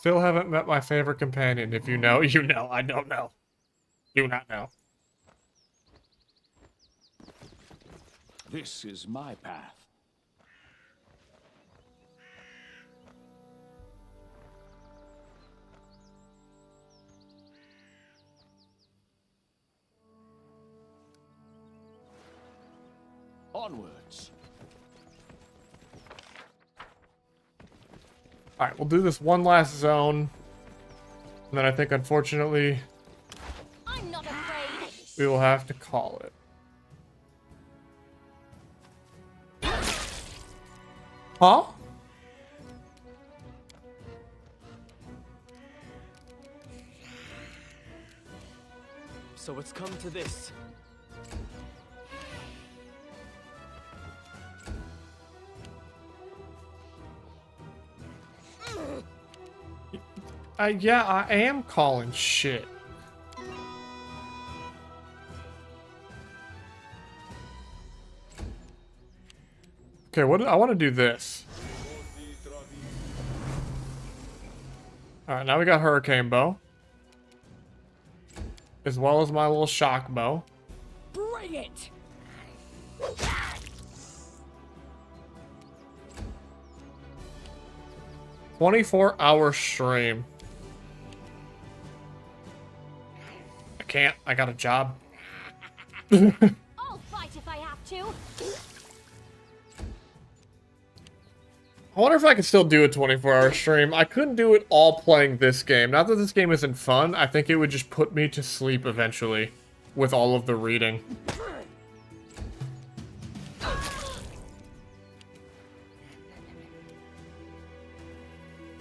Still haven't met my favorite companion. If you know, you know. I don't know. Do not know. This is my path. Onwards. Alright, we'll do this one last zone. And then I think, unfortunately, I'm not afraid. we will have to call it. Huh? So it's come to this. Yeah, I am calling shit. Okay, I want to do this. Alright, now we got Hurricane Bow. As well as my little shock bow. Bring it. 24-hour stream. I can't. I got a job. I'll fight if I have to. I wonder if I could still do a 24-hour stream. I couldn't do it all playing this game. Not that this game isn't fun. I think it would just put me to sleep eventually with all of the reading.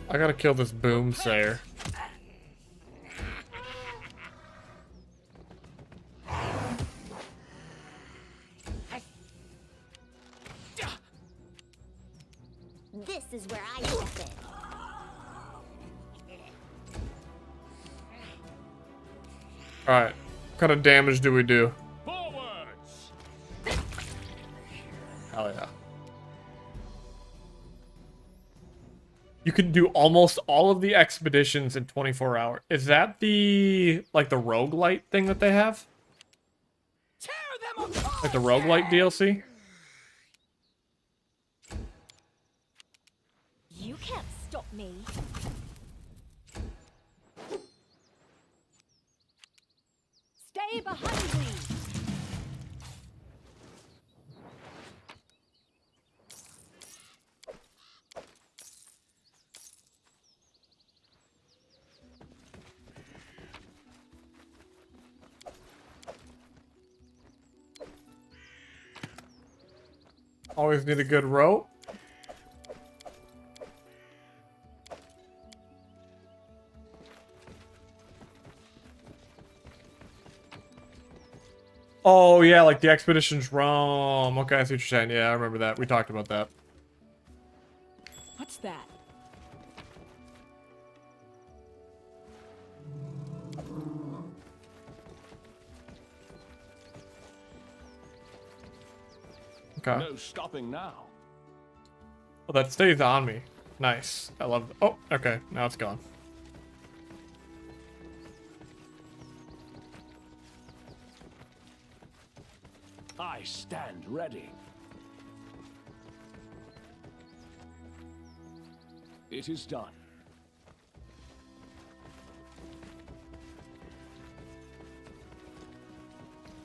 I gotta kill this boomsayer. This is where I step in. Alright. What kind of damage do we do? Forwards. Hell yeah. You can do almost all of the expeditions in 24 hours. Is that the, like, the roguelite thing that they have? Tear them apart! Like the roguelite DLC? You can't stop me. Stay behind me. Always need a good rope. Oh, yeah, like the Expeditions Rome. Okay, I see what you're saying. Yeah, I remember that. We talked about that. What's that? Okay. No stopping now. Well, that stays on me. Nice. I love it. Oh, okay. Now it's gone. I stand ready. It is done.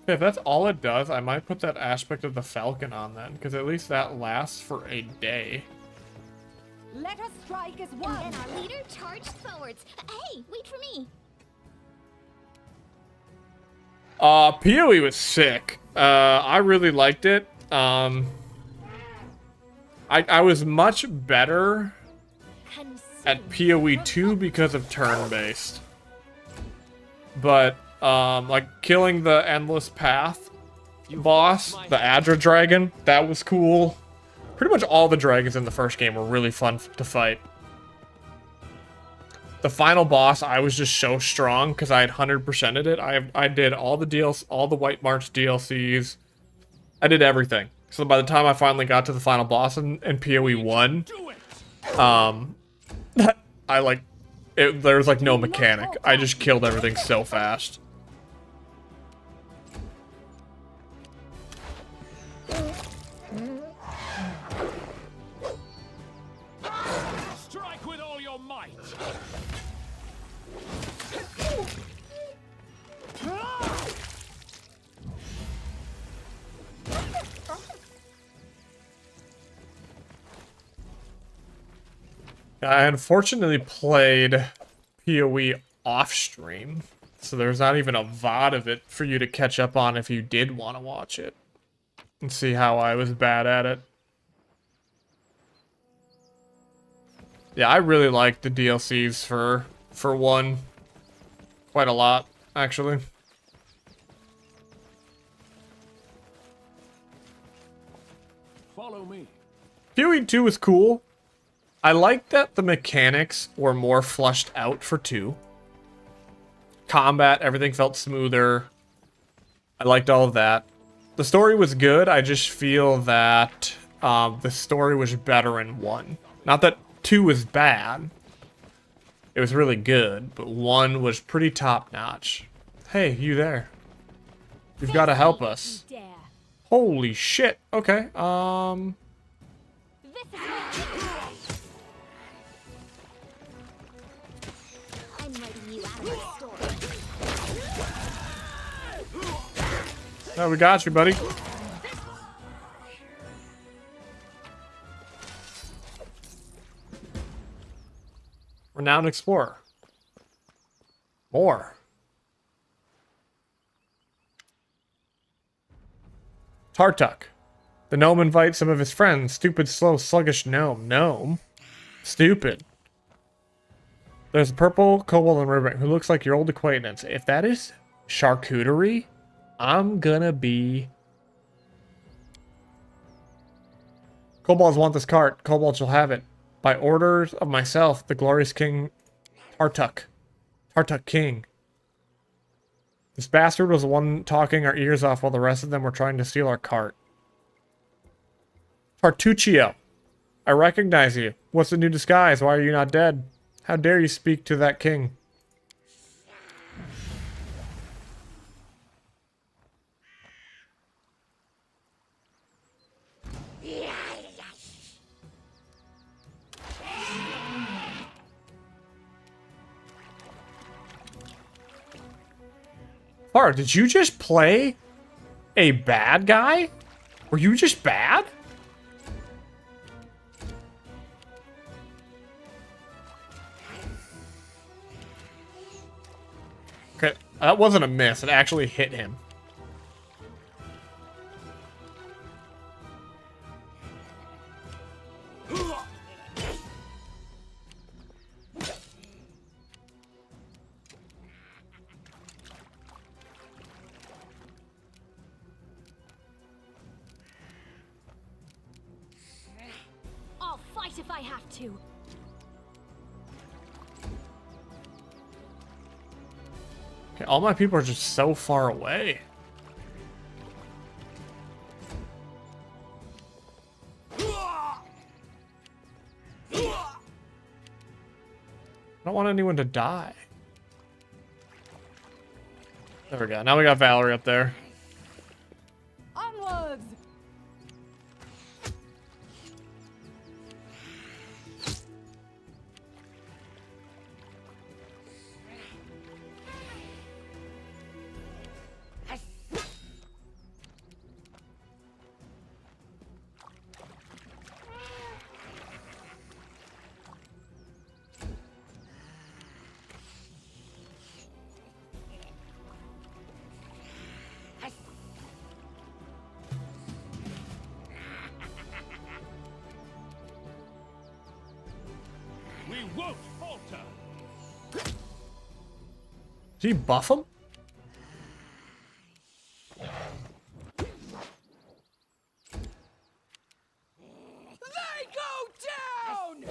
If that's all it does, I might put that aspect of the Falcon on then, because at least that lasts for a day. Let us strike as one. And then our leader charged forwards. Hey, wait for me. PoE was sick. I really liked it. I was much better at PoE 2 because of turn-based. But, like, killing the Endless Path boss, the Adra Dragon, that was cool. Pretty much all the dragons in the first game were really fun to fight. The final boss, I was just so strong because I had 100%ed it. I did all the DLC, all the White March DLCs. I did everything. So by the time I finally got to the final boss in PoE 1, I like There's like no mechanic. I just killed everything so fast. Strike with all your might. I unfortunately played PoE off stream, so there's not even a VOD of it for you to catch up on if you did want to watch it and see how I was bad at it. Yeah, I really liked the DLCs for 1 quite a lot, actually. Follow me. PoE 2 was cool. I liked that the mechanics were more flushed out for 2. Combat, everything felt smoother. I liked all of that. The story was good. I just feel that the story was better in 1. Not that 2 was bad. It was really good, but 1 was pretty top-notch. Hey, you there. You've got to help us. Dare. Holy shit. Okay, This is my I'm writing you out of my story. Oh, we got you, buddy. Renowned Explorer. More. Tartuk. The gnome invites some of his friends. Stupid, slow, sluggish gnome. Gnome? Stupid. There's a purple kobold and Rubik who looks like your old acquaintance. If that is charcuterie, I'm gonna be... Kobolds want this cart. Kobolds shall have it. By orders of myself, the glorious King Tartuk. Tartuk King. This bastard was the one talking our ears off while the rest of them were trying to steal our cart. Tartuccio. I recognize you. What's the new disguise? Why are you not dead? How dare you speak to that king? Far, did you just play a bad guy? Were you just bad? Okay, that wasn't a miss. It actually hit him. I'll fight if I have to. Okay, all my people are just so far away. I don't want anyone to die. There we go. Now we got Valerie up there. Onwards! We won't falter. Did he buff him? They go down!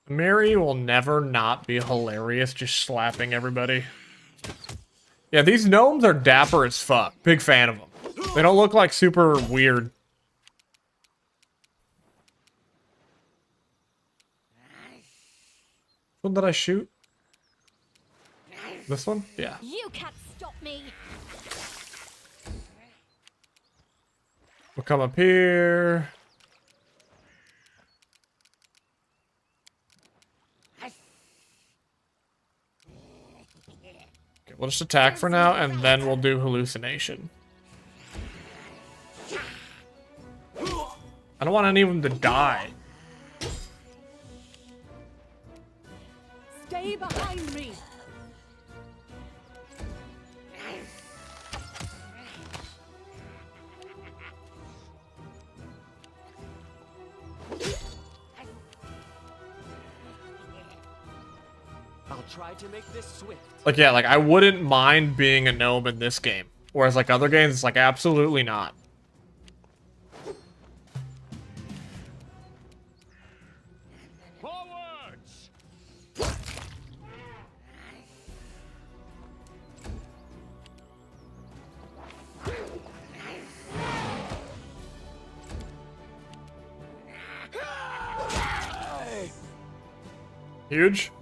Mary will never not be hilarious just slapping everybody. Yeah, these gnomes are dapper as fuck. Big fan of them. They don't look like super weird. one did I shoot? This one? Yeah. You can't stop me. We'll come up here. Okay, we'll just attack for now, and then we'll do hallucination. I don't want any of them to die. Stay behind me. I'll try to make this swift. Like, yeah, like, I wouldn't mind being a gnome in this game. Whereas, like, other games, it's like, absolutely not. Forwards! Huge.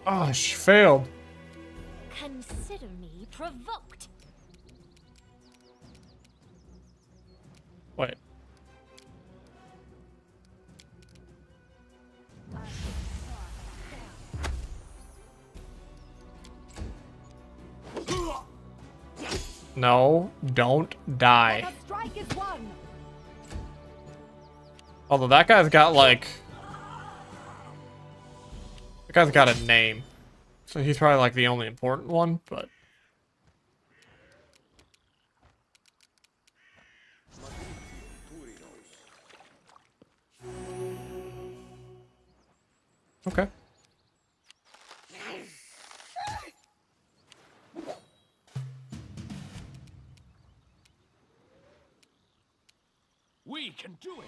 Oh, she failed. Consider me provoked. Wait. No, don't die. The strike is won. Although that guy's got like... That guy's got a name. So he's probably like the only important one, but... Okay. We can do it!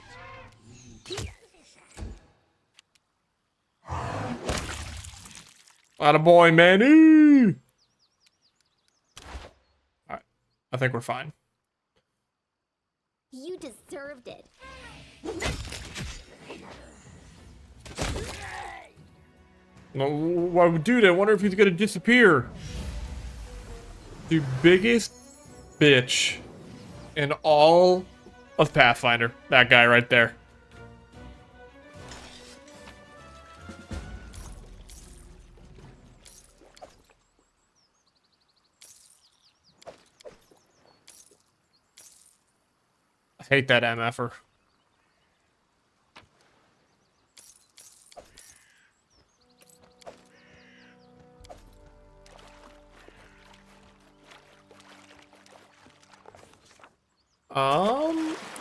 Attaboy, Manny! Alright. I think we're fine. You deserved it. Well, dude, I wonder if he's gonna disappear. The biggest bitch in all of Pathfinder. That guy right there. I hate that MFer.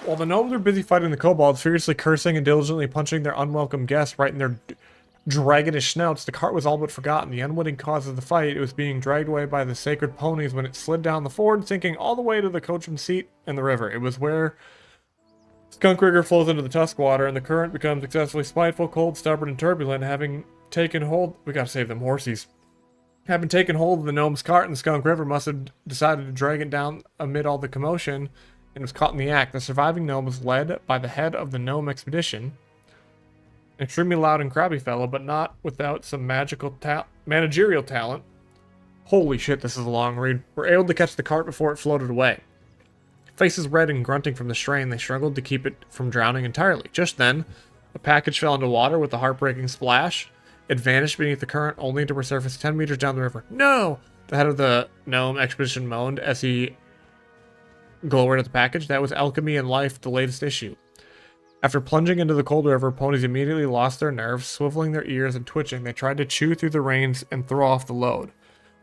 While the gnomes are busy fighting the kobolds, furiously cursing and diligently punching their unwelcome guests right in their dragonish snouts, the cart was all but forgotten. The unwitting cause of the fight, it was being dragged away by the sacred ponies when it slid down the ford, sinking all the way to the coachman's seat in the river. It was where Skunk Rigger flows into the Tuskwater, and the current becomes excessively spiteful, cold, stubborn, and turbulent, having taken hold... We gotta save them horsies. Having taken hold of the gnome's cart in the Skunk River, must have decided to drag it down amid all the commotion, and was caught in the act. The surviving gnome was led by the head of the gnome expedition, an extremely loud and crabby fellow, but not without some managerial talent. Holy shit, this is a long read. Were able to catch the cart before it floated away. Faces red and grunting from the strain, they struggled to keep it from drowning entirely. Just then, a package fell into water with a heartbreaking splash. It vanished beneath the current, only to resurface 10 meters down the river. No! The head of the gnome expedition moaned as he glowered at the package. That was Alchemy and Life, the latest issue. After plunging into the cold river, ponies immediately lost their nerves, swiveling their ears and twitching. They tried to chew through the reins and throw off the load.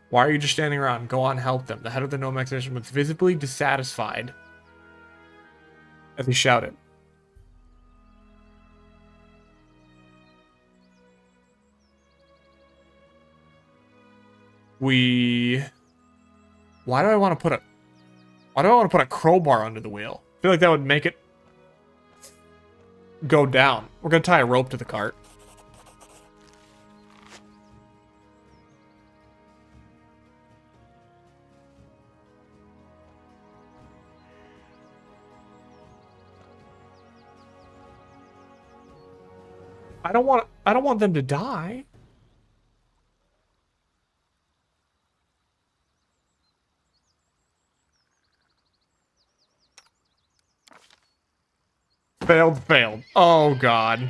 Why are you just standing around? Go on, help them. The head of the gnome expedition was visibly dissatisfied as he shouted. Why do I want to put a... Why do I want to put a crowbar under the wheel? I feel like that would make it go down. We're going to tie a rope to the cart. I don't want them to die. Failed. Oh god.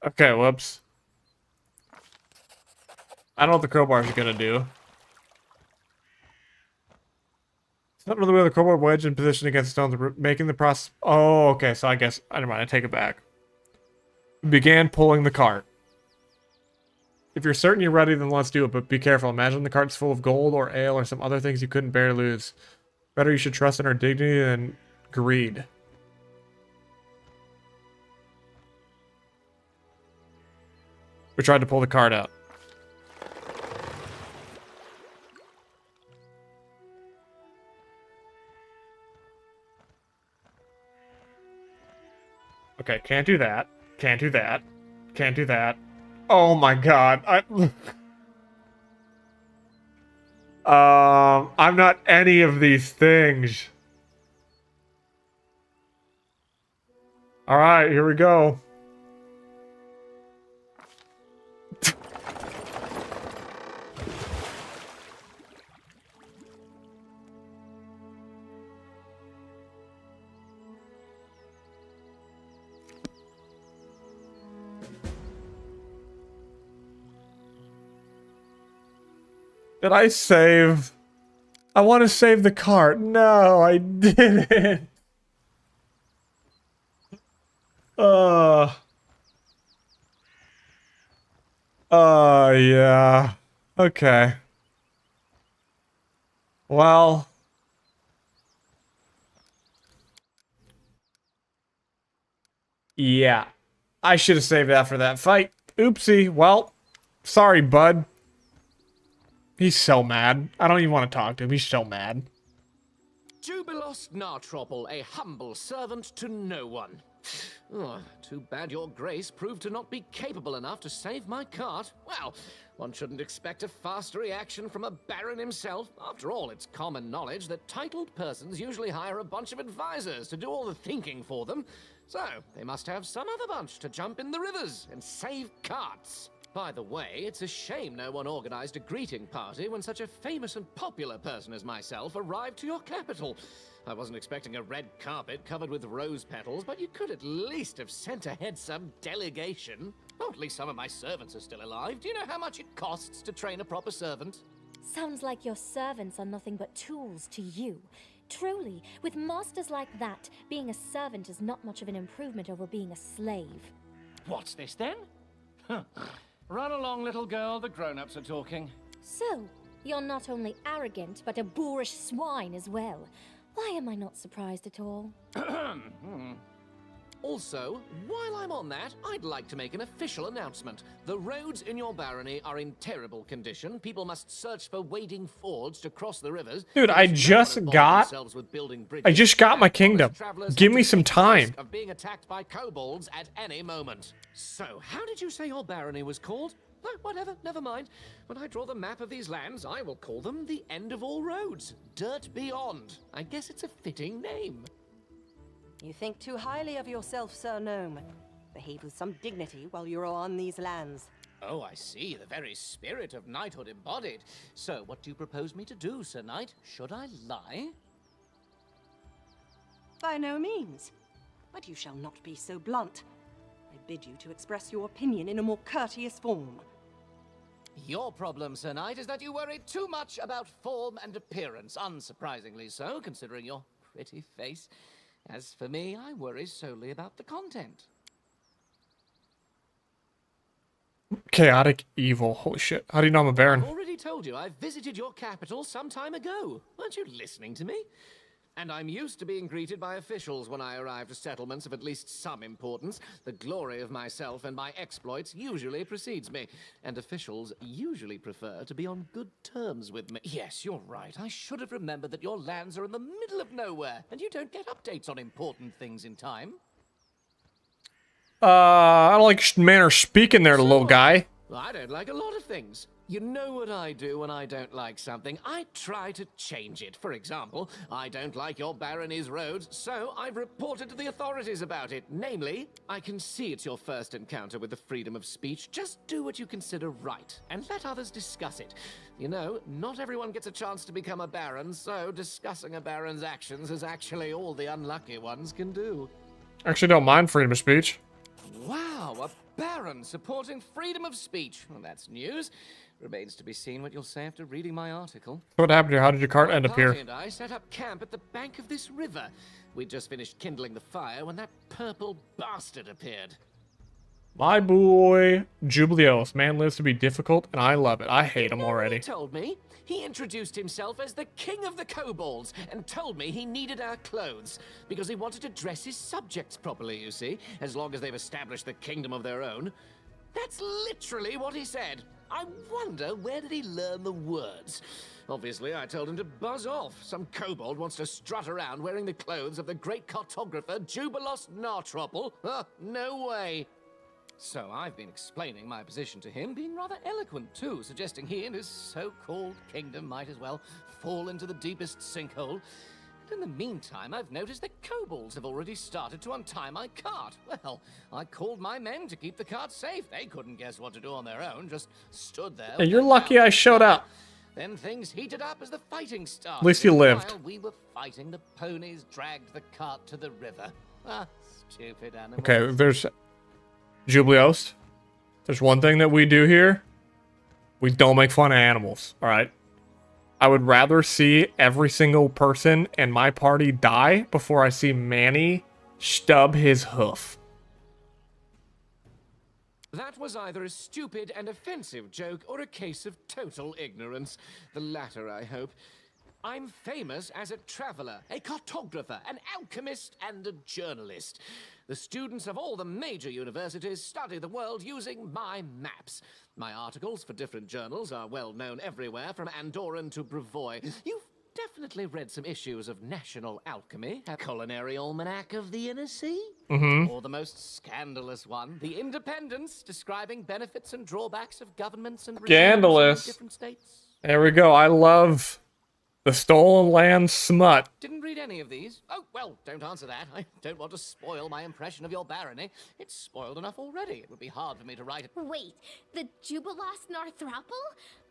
Okay, whoops. I don't know what the crowbar is gonna do. Something with the way of the crowbar wedge in position against stones, making the process. Oh, okay. So I guess never mind. I take it back. Began pulling the cart. If you're certain you're ready, then let's do it. But be careful. Imagine the cart's full of gold or ale or some other things you couldn't bear to lose. Better you should trust in our dignity than greed. We tried to pull the cart out. Okay, can't do that. Can't do that. Can't do that. Oh my god. I'm not any of these things. Alright, here we go. Did I save? I want to save the cart. No, I didn't. Yeah. Okay. Well. Yeah. I should have saved that for that fight. Oopsie. Well, sorry, bud. He's so mad. I don't even want to talk to him. He's so mad. Jubilost Nartropple, a humble servant to no one. Oh, too bad your grace proved to not be capable enough to save my cart. Well, one shouldn't expect a faster reaction from a baron himself. After all, it's common knowledge that titled persons usually hire a bunch of advisors to do all the thinking for them. So, they must have some other bunch to jump in the rivers and save carts. By the way, it's a shame no one organized a greeting party when such a famous and popular person as myself arrived to your capital. I wasn't expecting a red carpet covered with rose petals, but you could at least have sent ahead some delegation. Oh, at least some of my servants are still alive. Do you know how much it costs to train a proper servant? Sounds like your servants are nothing but tools to you. Truly, with masters like that, being a servant is not much of an improvement over being a slave. What's this then? Run along, little girl. The grown-ups are talking. So, you're not only arrogant, but a boorish swine as well. Why am I not surprised at all? Also, while I'm on that, I'd like to make an official announcement. The roads in your barony are in terrible condition. People must search for wading fords to cross the rivers. Dude, I just got my kingdom. Give me some time. Of being attacked by kobolds at any moment. So, how did you say your barony was called? No, whatever, never mind. When I draw the map of these lands, I will call them the End of All Roads. Dirt Beyond. I guess it's a fitting name. You think too highly of yourself, Sir Gnome. Behave with some dignity while you're on these lands. Oh, I see. The very spirit of knighthood embodied. So, what do you propose me to do, Sir Knight? Should I lie? By no means. But you shall not be so blunt. I bid you to express your opinion in a more courteous form. Your problem, Sir Knight, is that you worry too much about form and appearance. Unsurprisingly so, considering your pretty face. As for me, I worry solely about the content. Chaotic evil. Holy shit. How do you know I'm a baron? I've already told you I visited your capital some time ago. Weren't you listening to me? And I'm used to being greeted by officials when I arrive to settlements of at least some importance. The glory of myself and my exploits usually precedes me, and officials usually prefer to be on good terms with me. Yes, you're right. I should have remembered that your lands are in the middle of nowhere, and you don't get updates on important things in time. I don't like manner of speaking there, little guy. I don't like a lot of things. You know what I do when I don't like something? I try to change it. For example, I don't like your barony's roads, so I've reported to the authorities about it. Namely, I can see it's your first encounter with the freedom of speech. Just do what you consider right, and let others discuss it. You know, not everyone gets a chance to become a baron, so discussing a baron's actions is actually all the unlucky ones can do. Actually, don't mind freedom of speech. Wow, a baron supporting freedom of speech. Well, that's news. Remains to be seen what you'll say after reading my article. What happened to you? How did your cart end up here? My party and I set up camp at the bank of this river. We'd just finished kindling the fire when that purple bastard appeared. My boy, Jubilost. Man lives to be difficult, and I love it. I hate him He already. told me he introduced himself as the king of the kobolds and told me he needed our clothes because he wanted to dress his subjects properly, you see, as long as they've established the kingdom of their own. That's literally what he said. I wonder, where did he learn the words? Obviously, I told him to buzz off. Some kobold wants to strut around wearing the clothes of the great cartographer Jubilost Nartropple. No way. So I've been explaining my position to him, being rather eloquent too, suggesting he and his so-called kingdom might as well fall into the deepest sinkhole. In the meantime, I've noticed that kobolds have already started to untie my cart. Well, I called my men to keep the cart safe. They couldn't guess what to do on their own, just stood there. Hey, you're lucky I showed up. Then things heated up as the fighting started. At least you lived. While we were fighting, the ponies dragged the cart to the river. Stupid animals. Okay, there's Jubilost. There's one thing that we do here. We don't make fun of animals, all right? I would rather see every single person in my party die before I see Manny stub his hoof. That was either a stupid and offensive joke or a case of total ignorance. The latter, I hope. I'm famous as a traveler, a cartographer, an alchemist, and a journalist. The students of all the major universities study the world using my maps. My articles for different journals are well known everywhere, from Andorran to Brevoy. You've definitely read some issues of National Alchemy, a culinary almanac of the Inner Sea, or the most scandalous one, The Independence, describing benefits and drawbacks of governments and regimes Scandalous. in different states. There we go. I love the stolen land smut. Didn't read any of these. Oh, well, don't answer that. I don't want to spoil my impression of your barony. It's spoiled enough already. It would be hard for me to write it. Wait, the Jubilost Narthrapple?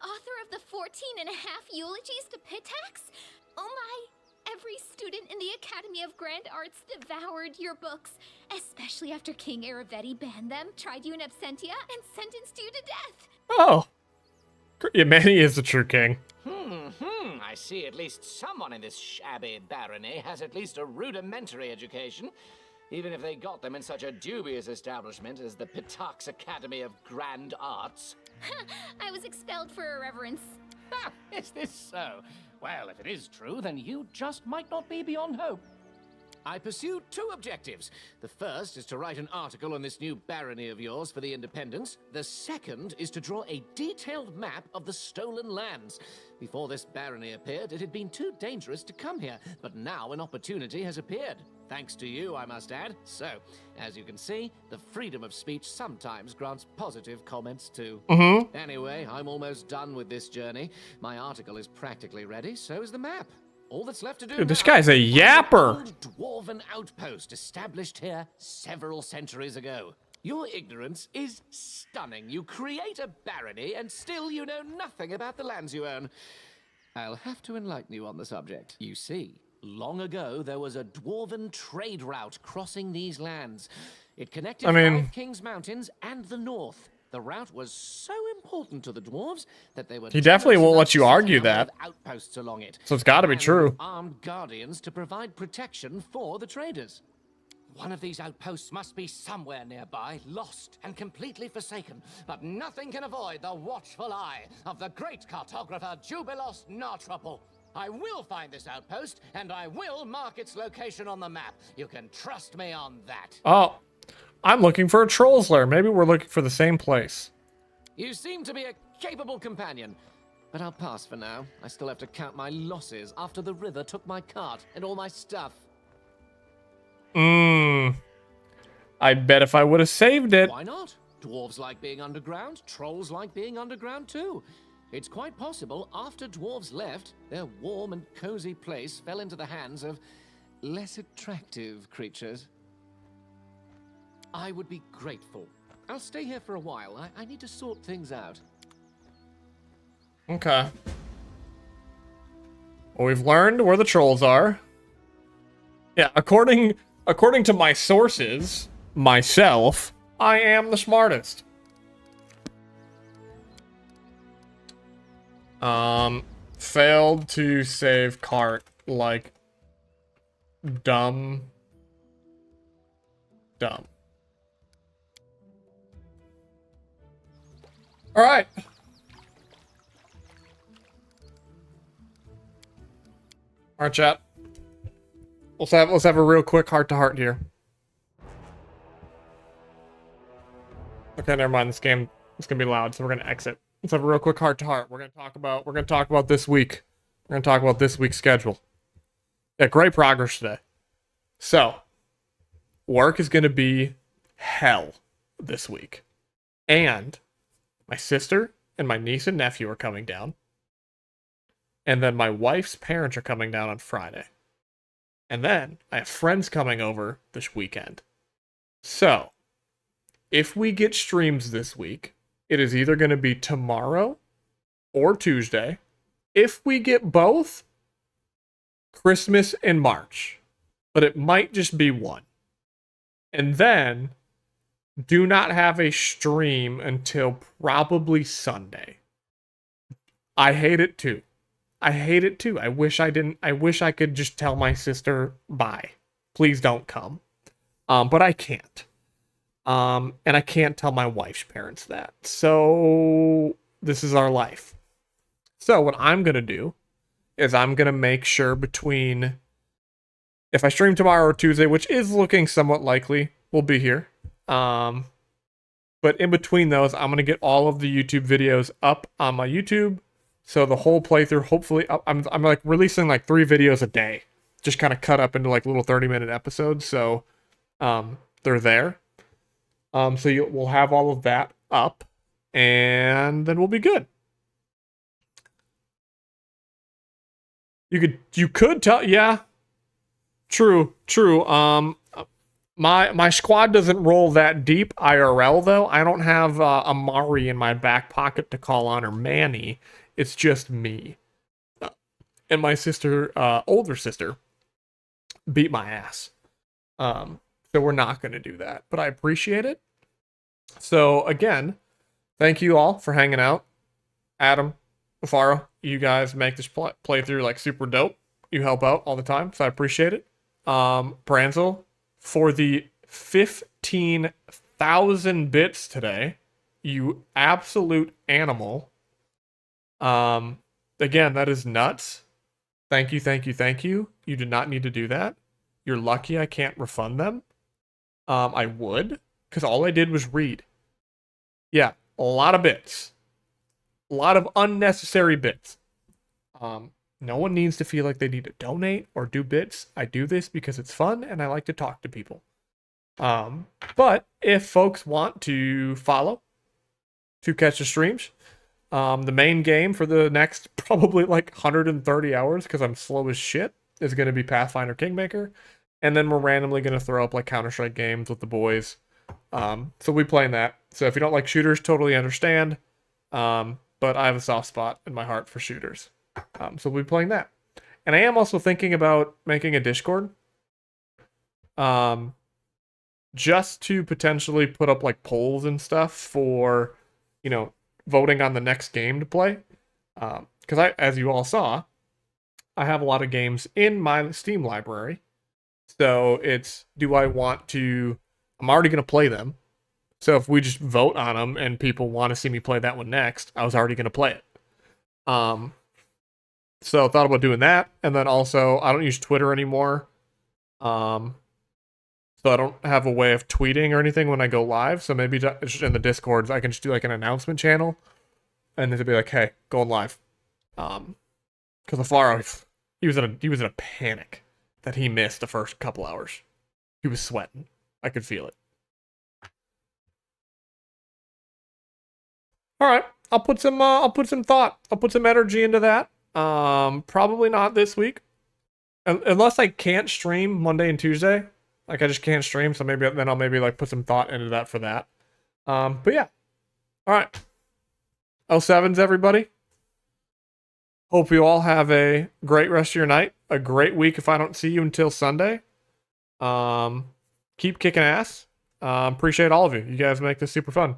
Author of the 14.5 eulogies to Pitax? Oh my, every student in the Academy of Grand Arts devoured your books, especially after King Aravetti banned them, tried you in absentia, and sentenced you to death. Oh. Yeah, Manny is the true king. I see at least someone in this shabby barony has at least a rudimentary education, even if they got them in such a dubious establishment as the Pitax Academy of Grand Arts. I was expelled for irreverence. Ha! Is this so? Well, if it is true, then you just might not be beyond hope. I pursued two objectives. The first is to write an article on this new barony of yours for the Independence. The second is to draw a detailed map of the stolen lands. Before this barony appeared, it had been too dangerous to come here, but now an opportunity has appeared. Thanks to you, I must add. So, as you can see, the freedom of speech sometimes grants positive comments too. Anyway, I'm almost done with this journey. My article is practically ready, so is the map. All that's left to do Dude, this now guy's a is yapper. an old dwarven outpost established here several centuries ago. Your ignorance is stunning. You create a barony and still you know nothing about the lands you own. I'll have to enlighten you on the subject. You see, long ago there was a dwarven trade route crossing these lands. It connected Five Kings Mountains and the north. The route was so important to the dwarves that they were. He definitely won't let you argue that. that. Outposts along it. So it's got to be true. Armed guardians to provide protection for the traders. One of these outposts must be somewhere nearby, lost and completely forsaken. But nothing can avoid the watchful eye of the great cartographer Jubilost Nartropple. I will find this outpost, and I will mark its location on the map. You can trust me on that. Oh, I'm looking for a troll's lair. Maybe we're looking for the same place. You seem to be a capable companion, but I'll pass for now. I still have to count my losses after the river took my cart and all my stuff. I bet if I would have saved it. Why not? Dwarves like being underground, trolls like being underground too. It's quite possible after dwarves left, their warm and cozy place fell into the hands of less attractive creatures. I would be grateful. I'll stay here for a while. I need to sort things out. Okay. Well, we've learned where the trolls are. Yeah, according to my sources, myself, I am the smartest. Failed to save cart, like, dumb. All right. All right, chat. Let's have a real quick heart-to-heart here. Okay, never mind. This game is gonna be loud, so we're gonna exit. Let's have a real quick heart-to-heart. We're gonna talk about this week. We're gonna talk about this week's schedule. Yeah, great progress today. So, work is gonna be hell this week, and my sister and my niece and nephew are coming down, and then my wife's parents are coming down on Friday, and then I have friends coming over this weekend. So, if we get streams this week, it is either going to be tomorrow or Tuesday. If we get both, Christmas in March. But it might just be one. And then, do not have a stream until probably Sunday. I hate it too. I wish I could just tell my sister, bye. Please don't come. But I can't. And I can't tell my wife's parents that. So this is our life. So what I'm going to do is I'm going to make sure between, if I stream tomorrow or Tuesday, which is looking somewhat likely, we'll be here. But in between those, I'm going to get all of the YouTube videos up on my YouTube. So the whole playthrough, hopefully, I'm like releasing like 3 videos a day, just kind of cut up into like little 30-minute episodes. So they're there. So we'll have all of that up, and then we'll be good. You could tell, yeah. True. My squad doesn't roll that deep IRL though. I don't have Amari in my back pocket to call on, or Manny. It's just me. And my sister, older sister, beat my ass. So we're not going to do that, but I appreciate it. So again, thank you all for hanging out. Adam, Faro, you guys make this playthrough like super dope. You help out all the time, so I appreciate it. Branzel, for the 15,000 bits today, you absolute animal. Again, that is nuts. Thank you. You did not need to do that. You're lucky I can't refund them. I would, because all I did was read. Yeah, a lot of bits. A lot of unnecessary bits. No one needs to feel like they need to donate or do bits. I do this because it's fun and I like to talk to people. But if folks want to follow to catch the streams, the main game for the next probably like 130 hours, because I'm slow as shit, is going to be Pathfinder Kingmaker. And then we're randomly going to throw up like Counter-Strike games with the boys. So we playing that. So if you don't like shooters, totally understand. But I have a soft spot in my heart for shooters. So we'll be playing that. And I am also thinking about making a Discord. Just to potentially put up like polls and stuff for, voting on the next game to play. Because as you all saw, I have a lot of games in my Steam library. So it's, do I want to, I'm already going to play them. So if we just vote on them and people want to see me play that one next, I was already going to play it. So thought about doing that. And then also, I don't use Twitter anymore. So I don't have a way of tweeting or anything when I go live. So maybe just in the Discords, I can just do like an announcement channel. And it'd be like, hey, going live. Because Alfaro, he was in a panic that he missed the first couple hours. He was sweating. I could feel it. All right, I'll put some thought. I'll put some energy into that. Probably not this week, unless I can't stream Monday and Tuesday. Like I just can't stream, so maybe then I'll maybe like put some thought into that for that. But yeah. All right. 07s, everybody. Hope you all have a great rest of your night. A great week if I don't see you until Sunday. Keep kicking ass. Appreciate all of you. You guys make this super fun.